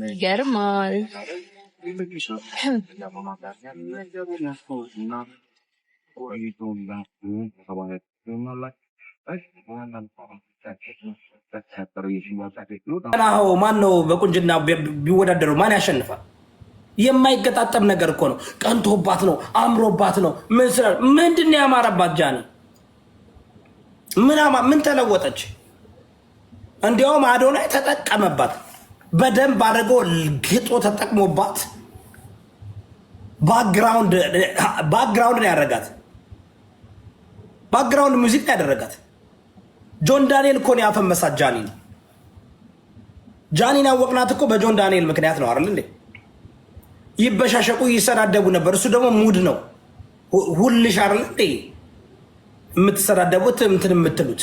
ይገርማል። ማን ነው በቁንጅና ቢወዳደሩ ማን ያሸንፋል? የማይገጣጠም ነገር እኮ ነው። ቀንቶባት ነው፣ አምሮባት ነው። ምንድን ነው ያማረባት? ጃኒ ምን ተለወጠች? እንዲያውም አዶናይ ተጠቀመባት። በደንብ አድርጎ ግጦ ተጠቅሞባት ባክግራውንድ ነው ያደረጋት። ባክግራውንድ ሙዚክ ነው ያደረጋት። ጆን ዳንኤል እኮ ነው ያፈመሳት ጃኒን። ጃኒን ያወቅናት እኮ በጆን ዳንኤል ምክንያት ነው አይደል እንዴ? ይበሻሸቁ ይሰዳደቡ ነበር። እሱ ደግሞ ሙድ ነው ሁልሽ አይደል እንዴ የምትሰዳደቡት እንትን የምትሉት።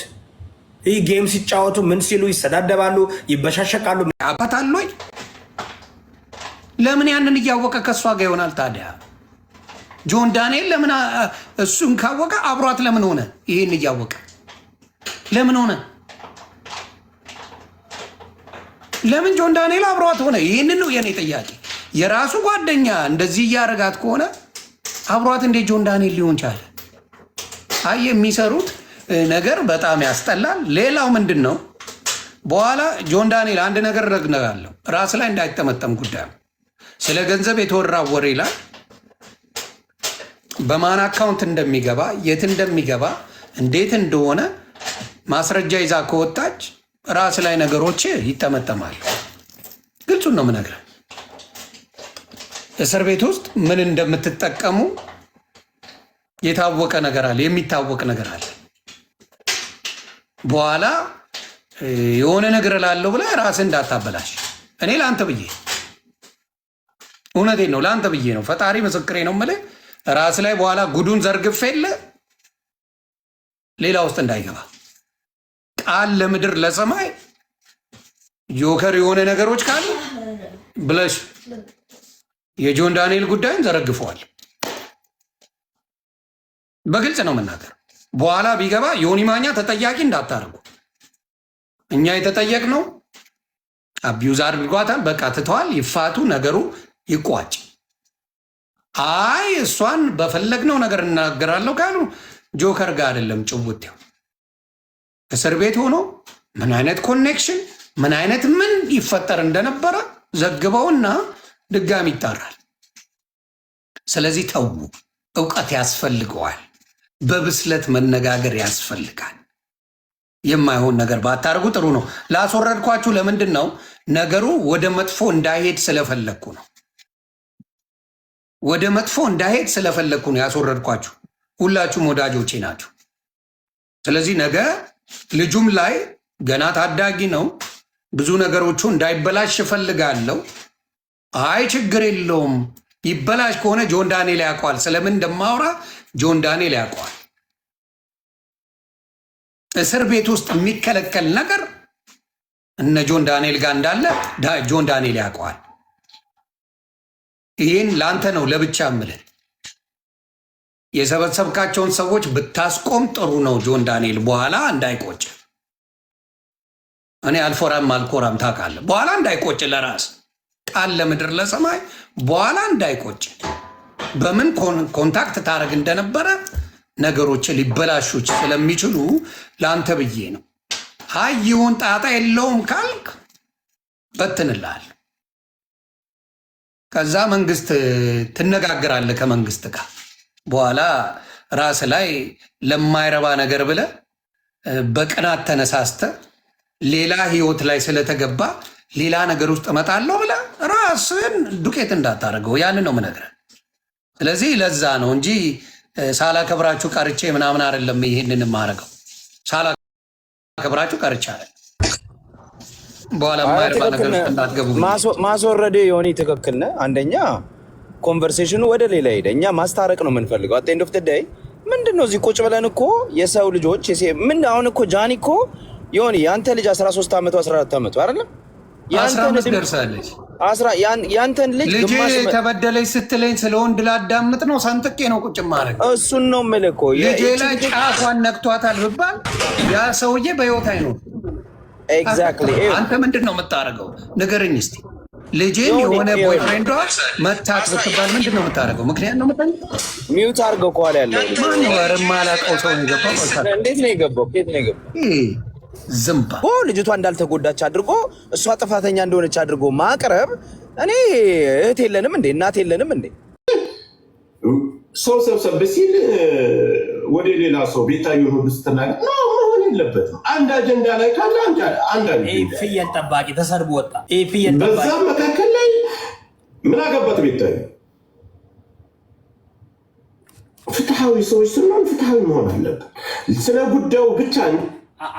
ይህ ጌም ሲጫወቱ ምን ሲሉ ይሰዳደባሉ፣ ይበሻሸቃሉ። አባታለይ ለምን ያንን እያወቀ ከእሷ ጋር ይሆናል ታዲያ? ጆን ዳንኤል ለምን እሱን ካወቀ አብሯት ለምን ሆነ? ይህን እያወቀ ለምን ሆነ? ለምን ጆን ዳንኤል አብሯት ሆነ? ይህንን ነው የኔ ጥያቄ። የራሱ ጓደኛ እንደዚህ እያደረጋት ከሆነ አብሯት እንዴት ጆን ዳንኤል ሊሆን ቻለ? አይ የሚሰሩት ነገር በጣም ያስጠላል። ሌላው ምንድን ነው? በኋላ ጆን ዳንኤል አንድ ነገር ረግነጋለሁ፣ ራስ ላይ እንዳይጠመጠም ጉዳይ ስለ ገንዘብ የተወራ ወሬ ላይ በማን አካውንት እንደሚገባ የት እንደሚገባ እንዴት እንደሆነ ማስረጃ ይዛ ከወጣች ራስ ላይ ነገሮች ይጠመጠማሉ። ግልጹን ነው የምነግርህ። እስር ቤት ውስጥ ምን እንደምትጠቀሙ የታወቀ ነገር አለ፣ የሚታወቅ ነገር አለ። በኋላ የሆነ ነገር ላለው ብለህ ራስህ እንዳታበላሽ። እኔ ለአንተ ብዬ እውነቴን ነው፣ ለአንተ ብዬ ነው፣ ፈጣሪ ምስክሬ ነው የምልህ። ራስ ላይ በኋላ ጉዱን ዘርግፍ የለ ሌላ ውስጥ እንዳይገባ ቃል ለምድር ለሰማይ ጆከር የሆነ ነገሮች ካሉ ብለሽ የጆን ዳንኤል ጉዳይን ዘረግፈዋል። በግልጽ ነው መናገር። በኋላ ቢገባ ዮኒ ማኛ ተጠያቂ እንዳታደርጉ። እኛ የተጠየቅነው አቢዩዝ አድርጓታል፣ በቃ ትተዋል፣ ይፋቱ፣ ነገሩ ይቋጭ። አይ እሷን በፈለግነው ነገር እናገራለሁ ካሉ ጆከር ጋር አይደለም ጭውቴው። እስር ቤት ሆኖ ምን አይነት ኮኔክሽን ምን አይነት ምን ይፈጠር እንደነበረ ዘግበውና ድጋሚ ይጣራል። ስለዚህ ተዉ፣ እውቀት ያስፈልገዋል። በብስለት መነጋገር ያስፈልጋል። የማይሆን ነገር ባታደርጉ ጥሩ ነው። ላስወረድኳችሁ ለምንድን ነው? ነገሩ ወደ መጥፎ እንዳይሄድ ስለፈለግኩ ነው። ወደ መጥፎ እንዳይሄድ ስለፈለግኩ ነው ያስወረድኳችሁ። ሁላችሁም ወዳጆቼ ናችሁ። ስለዚህ ነገ ልጁም ላይ ገና ታዳጊ ነው፣ ብዙ ነገሮቹ እንዳይበላሽ እፈልጋለሁ። አይ ችግር የለውም ይበላሽ ከሆነ ጆን ዳንኤል ያውቀዋል። ስለምን እንደማውራ ጆን ዳንኤል ያውቀዋል። እስር ቤት ውስጥ የሚከለከል ነገር እነ ጆን ዳንኤል ጋር እንዳለ ጆን ዳንኤል ያውቀዋል። ይህን ለአንተ ነው ለብቻ ምልህ። የሰበሰብካቸውን ሰዎች ብታስቆም ጥሩ ነው ጆን ዳንኤል፣ በኋላ እንዳይቆጭ። እኔ አልፎራም አልኮራም ታውቃለህ። በኋላ እንዳይቆጭ ለራስ ቃል ለምድር ለሰማይ በኋላ እንዳይቆጭ። በምን ኮንታክት ታደርግ እንደነበረ ነገሮች ሊበላሹች ስለሚችሉ ለአንተ ብዬ ነው። አይ ይሁን ጣጣ የለውም ካልክ በትንልሃል። ከዛ መንግስት ትነጋገራለህ ከመንግስት ጋር። በኋላ ራስ ላይ ለማይረባ ነገር ብለህ በቅናት ተነሳስተ ሌላ ህይወት ላይ ስለተገባ ሌላ ነገር ውስጥ እመጣለሁ ብለህ ራስን ዱቄት እንዳታደርገው። ያንን ነው የምነግርህ። ስለዚህ ለዛ ነው እንጂ ሳላከብራችሁ ቀርቼ ምናምን አይደለም። ይሄንን የማደርገው ሳላከብራችሁ ቀርቼ አይደለም። በኋላ ማይረባ ነገር ውስጥ እንዳትገቡ ማስወረዴ ዮኒ ትክክል ነህ። አንደኛ ኮንቨርሴሽኑ ወደ ሌላ ሄደ። እኛ ማስታረቅ ነው የምንፈልገው። አት ኤንድ ኦፍ ዘ ዴይ ምንድን ነው እዚህ ቁጭ ብለን እኮ የሰው ልጆች ምን አሁን እኮ ጃኒ እኮ ዮኒ የአንተ ልጅ 13 ዓመቱ 14 ዓመቱ አይደለም ያንተን ደርሳለች። ያንተን ልጅ ግማሽ ተበደለች ስትለኝ ስለ ወንድ ላዳምጥ ነው ሰንጥቄ ነው ቁጭ ማድረግ። እሱን ነው የምልህ እኮ ልጄ ላይ ጫፏን ነክቷታል ብባል ያ ሰውዬ በህይወት አይኖር። ኤግዛክትሊ አንተ ምንድን ነው የምታደርገው? ንገረኝ እስኪ። ልጄን የሆነ ቦይፍሬንዷ መታት ብትባል ምንድን ነው የምታደርገው? ምክንያት ነው ሚውት አድርገው ከኋላ ያለው ማነው? ማላውቀው ሰው ነው የገባው። እንዴት ነው የገባው? ከየት ነው የገባው? ዝምባ ልጅቷ እንዳልተጎዳች አድርጎ እሷ ጥፋተኛ እንደሆነች አድርጎ ማቅረብ። እኔ እህት የለንም እንዴ? እናት የለንም እንዴ? ሰው ሰብሰብ ሲል ወደ ሌላ ሰው ቤታየሁ ሁሉ ስትናገር መሆን የለበትም። አንድ አጀንዳ ላይ ካለ አንድ ፍየል ጠባቂ ተሰርቦ ወጣ። ፍየል ጠባቂ በዛ መካከል ላይ ምን አገባት ቤታየሁ? ፍትሐዊ ሰዎች ስንሆን ፍትሐዊ መሆን አለበት። ስለ ጉዳዩ ብቻ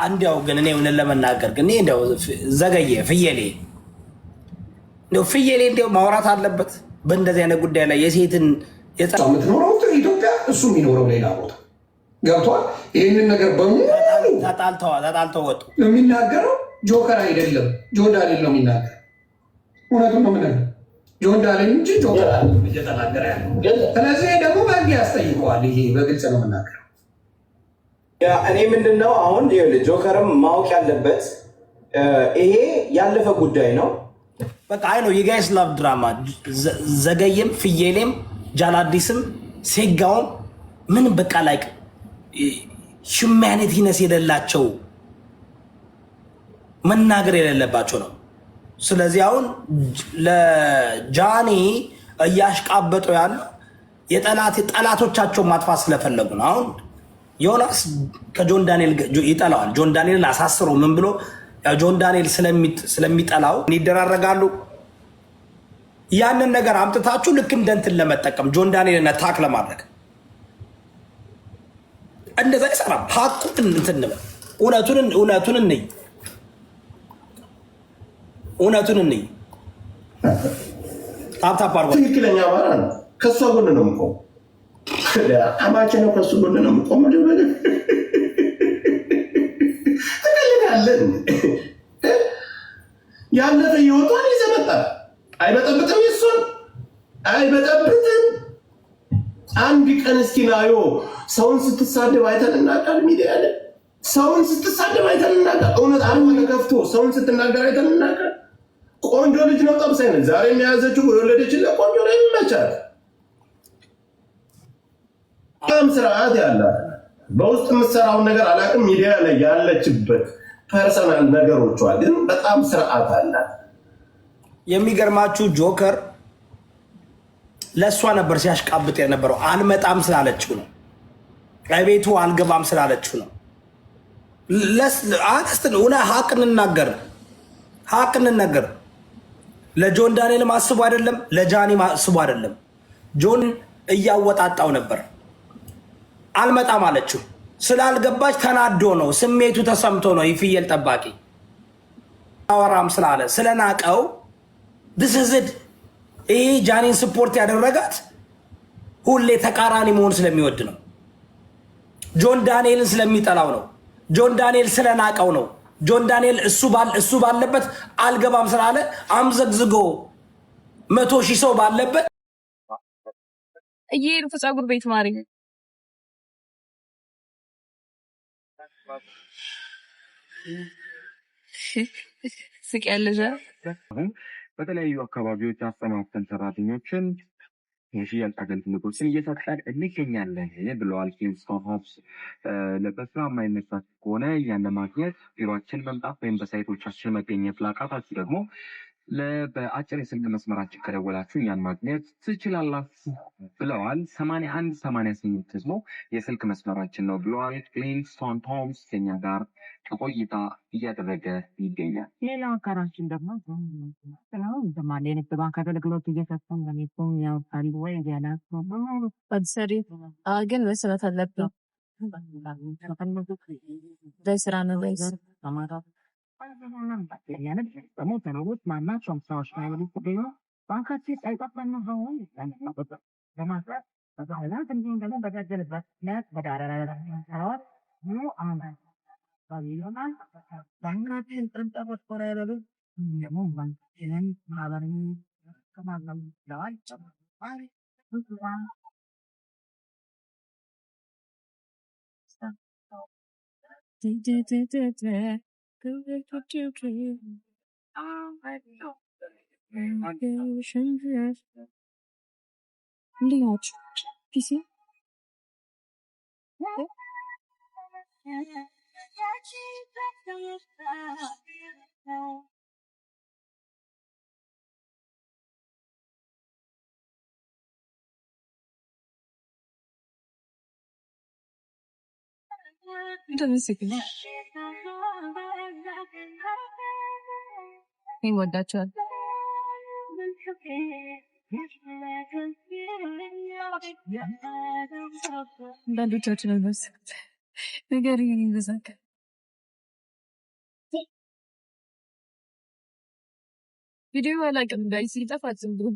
አንዲያው ግን እኔ እውነት ለመናገር ግን እንደው ዘገየ ፍየሌ እንደው ማውራት አለበት በእንደዚህ አይነት ጉዳይ ላይ የሴትን የምትኖረው ኢትዮጵያ፣ እሱ የሚኖረው ሌላ ቦታ ገብቷል። ይህንን ነገር በሙሉ ተጣልተው ወጡ። የሚናገረው ጆከር አይደለም ጆን ዳንኤል ነው የሚናገረው። እውነቱን ነው የምነግርህ፣ ጆን ዳንኤል እንጂ ጆከር እየተናገረ ያለው። ስለዚህ ደግሞ በህግ ያስጠይቀዋል። ይሄ በግልጽ ነው የምናገረው። እኔ ምንድነው አሁን ጆከርም ማወቅ ያለበት ይሄ ያለፈ ጉዳይ ነው። በቃ አይ ነው የጋይስ ላቭ ድራማ። ዘገየም ፍየሌም ጃላዲስም ሴጋውም ምን በቃ ላይ ሂውማኒቲነስ የሌላቸው መናገር የሌለባቸው ነው። ስለዚህ አሁን ለጃኒ እያሽቃበጡ ያለው ጠላቶቻቸውን ማጥፋት ስለፈለጉ ነው። አሁን ዮናስ ከጆን ዳንኤል ይጠላዋል። ጆን ዳንኤልን አሳስሮ ምን ብሎ ጆን ዳንኤል ስለሚጠላው ይደራረጋሉ። ያንን ነገር አምጥታችሁ ልክ እንደንትን ለመጠቀም ጆን ዳንኤልን አታክ ለማድረግ እንደዛ ይሰራል። ሀቁን እንትን እንበል። እውነቱን እንይ። ታፕታፕ አድርጎ ትክክለኛ አማራ ነው። ከሷ ጎን ነው የምቆመው። አማቼ ነው፣ ከሱ ጎን ነው የምቆመው። ትፈልጋለን ያለፈ ህይወቷን ይዘመጣል። አይበጠብጥም፣ ይሱን አይበጠብጥም። አንድ ቀን እስኪ ናዮ ሰውን ስትሳደብ አይተን እናውቃል። ሚዲያ ላይ ሰውን ስትሳደብ አይተን እናውቃል። እውነት አርማ ተከፍቶ ሰውን ስትናገር አይተን እናውቃል። ቆንጆ ልጅ ነው ጠብሳይ ነው ዛሬ የያዘችው የወለደችለት ቆንጆ ላይ ይመቻል። በጣም ስርዓት ያላት በውስጥ የምትሰራውን ነገር አላውቅም። ሚዲያ ላይ ያለችበት ፐርሰናል ነገሮቿ ግን በጣም ስርዓት አላት። የሚገርማችሁ ጆከር ለእሷ ነበር ሲያሽቃብጥ የነበረው። አልመጣም ስላለችው ነው። ከቤቱ አልገባም ስላለችው ነው። ሀቅ እንናገር። ለጆን ዳንኤል ማስቡ አይደለም፣ ለጃኒ ማስቡ አይደለም። ጆን እያወጣጣው ነበር። አልመጣም አለችው። ስላልገባች ተናዶ ነው፣ ስሜቱ ተሰምቶ ነው። የፍየል ጠባቂ አወራም ስላለ ስለናቀው ድስዝድ ይህ ጃኒን ስፖርት ያደረጋት ሁሌ ተቃራኒ መሆን ስለሚወድ ነው። ጆን ዳንኤልን ስለሚጠላው ነው። ጆን ዳንኤል ስለናቀው ነው። ጆን ዳንኤል እሱ ባለበት አልገባም ስላለ አምዘግዝጎ 100,000 ሰው ባለበት እየሄድኩ ፀጉር ቤት ማሪ ስቅ ያለዛ በተለያዩ አካባቢዎች አሰማርተን ሰራተኞችን የሽያጭ አገልግሎቶችን እየሰጠን እንገኛለን ብለዋል ኪንግስቶን ሆምስ። በስራ የማይነሳችሁ ከሆነ ያን ለማግኘት ቢሮችን መምጣት ወይም በሳይቶቻችን መገኘት ላቃታችሁ ደግሞ በአጭር የስልክ መስመራችን ከደወላችሁ እኛን ማግኘት ትችላላችሁ ብለዋል። 8188 ደግሞ የስልክ መስመራችን ነው ብለዋል። ኪንግስቶን ሆምስ ከኛ ጋር ቆይታ እያደረገ ይገኛል። ሌላው አጋራችን ደግሞ የንግድ ባንክ አገልግሎት እየሰጠን በሚገኝ ያውቃሉ ወይ ሰሪ ግን መስራት አለብን። በስራ ነው በሞተሮች ማናቸውም ስራዎች ላይ የሚገኙ ባንካችን ቀልጣፋና ሆን በማስራት በባህላት እንዲሁም ደግሞ በገደልበት ነት በዳረራራት ይሆናል። ባንካችን ቅርንጫፎች ኮራ ያበሉ ደግሞ ባንካችንን ማህበራዊ ከማለም ለዋል እንዴት ናችሁ? ፒሲ እንደምስክል ይወዳቸዋል። አንዳንዶቻችን አልመሰት ነገር ይህን ይበዛል። ቪዲዮ አላውቅም ጋይስ ሲጠፋ ዝም ብሎ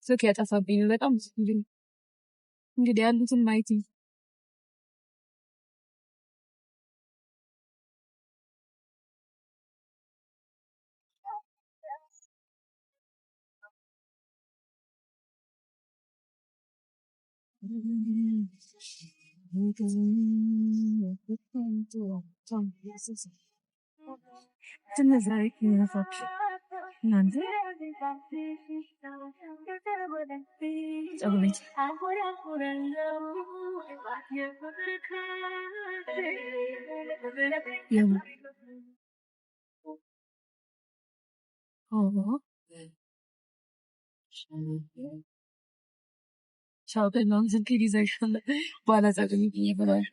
ስልክ ያጠፋብኝ ነው በጣም እንግዲህ ያሉትን ማየት ትነዛሪ ይነፋች እናንተ ጸጉር ቤት ሻውተን ስልክ ይዘሻል በኋላ ጸጉር ይብላል